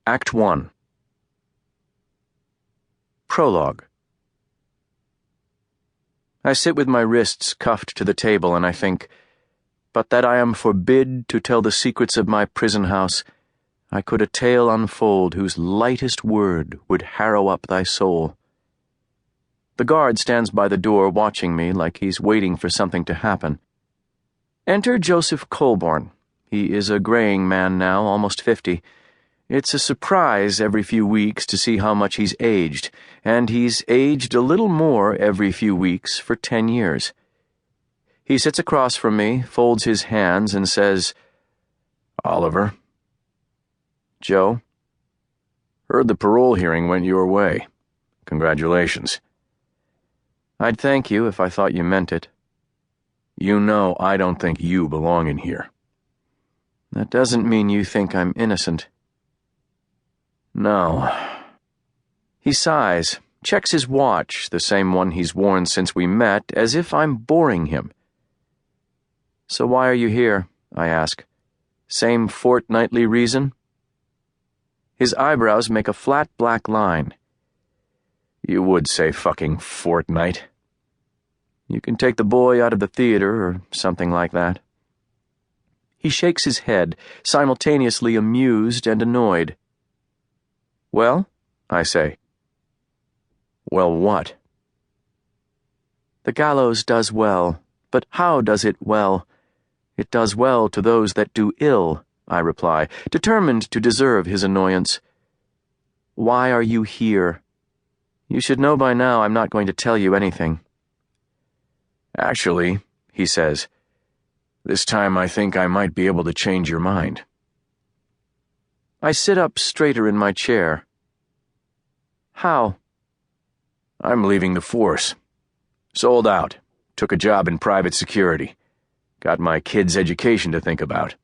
Act 1. Prologue. I sit with my wrists cuffed to the table and I think, but that I am forbid to tell the secrets of my prison house, I could a tale unfold whose lightest word would harrow up thy soul. The guard stands by the door watching me like he's waiting for something to happen. Enter Joseph Colborne. He is a graying man now, almost 50. It's a surprise every few weeks to see how much he's aged, and he's aged a little more every few weeks for 10 years. He sits across from me, folds his hands, and says, "Oliver." "Joe?" "Heard the parole hearing went your way. Congratulations." "I'd thank you if I thought you meant it." "You know I don't think you belong in here." "That doesn't mean you think I'm innocent." "No." He sighs, checks his watch, the same one he's worn since we met, as if I'm boring him. "So why are you here?" I ask. "Same fortnightly reason?" His eyebrows make a flat black line. "You would say fucking fortnight." "You can take the boy out of the theater or something like that." He shakes his head, simultaneously amused and annoyed. "Well?" I say. "Well, what?" "The gallows does well, but how does it well? It does well to those that do ill," I reply, determined to deserve his annoyance. "Why are you here? You should know by now I'm not going to tell you anything." "Actually," he says, "this time I think I might be able to change your mind." I sit up straighter in my chair. "How?" "I'm leaving the force. Sold out. Took a job in private security. Got my kids' education to think about."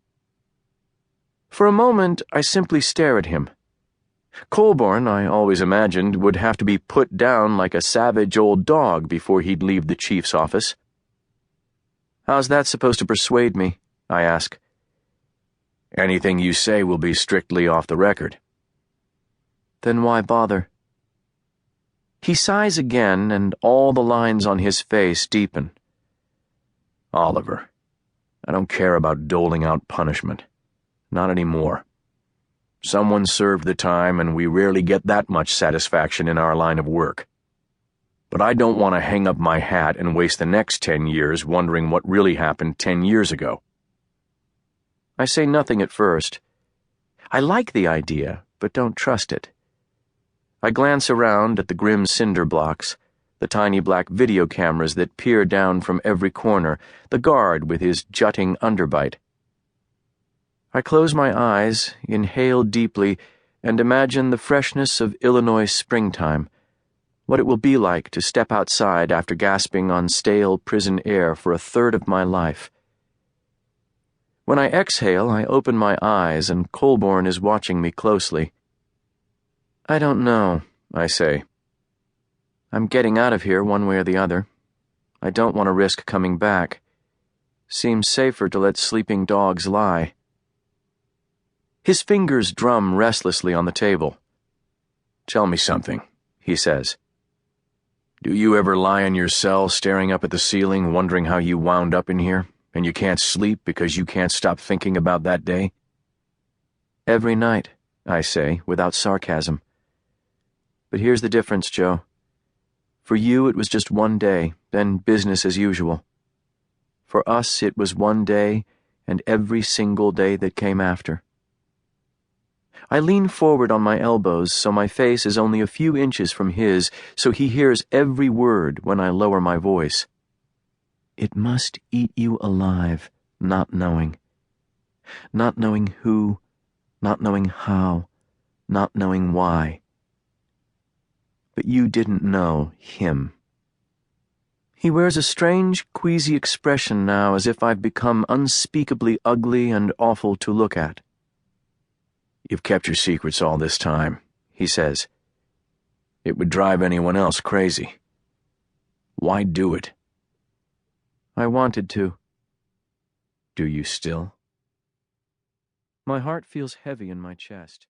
For a moment, I simply stare at him. Colborne, I always imagined, would have to be put down like a savage old dog before he'd leave the chief's office. "How's that supposed to persuade me?" I ask. "Anything you say will be strictly off the record." "Then why bother?" He sighs again, and all the lines on his face deepen. "Oliver, I don't care about doling out punishment. Not anymore. Someone served the time, and we rarely get that much satisfaction in our line of work. But I don't want to hang up my hat and waste the next 10 years wondering what really happened 10 years ago." I say nothing at first. I like the idea, but don't trust it. I glance around at the grim cinder blocks, the tiny black video cameras that peer down from every corner, the guard with his jutting underbite. I close my eyes, inhale deeply, and imagine the freshness of Illinois springtime, what it will be like to step outside after gasping on stale prison air for a third of my life. When I exhale, I open my eyes, and Colborne is watching me closely. "I don't know," I say. "I'm getting out of here one way or the other. I don't want to risk coming back. Seems safer to let sleeping dogs lie." His fingers drum restlessly on the table. "Tell me something," he says. "Do you ever lie in your cell staring up at the ceiling wondering how you wound up in here, and you can't sleep because you can't stop thinking about that day?" "Every night," I say, without sarcasm. "But here's the difference, Joe. For you it was just one day, then business as usual. For us it was one day, and every single day that came after." I lean forward on my elbows so my face is only a few inches from his, so he hears every word when I lower my voice. "It must eat you alive, not knowing. Not knowing who, not knowing how, not knowing why. But you didn't know him." He wears a strange, queasy expression now, as if I've become unspeakably ugly and awful to look at. "You've kept your secrets all this time," he says. "It would drive anyone else crazy. Why do it?" "I wanted to." "Do you still?" My heart feels heavy in my chest.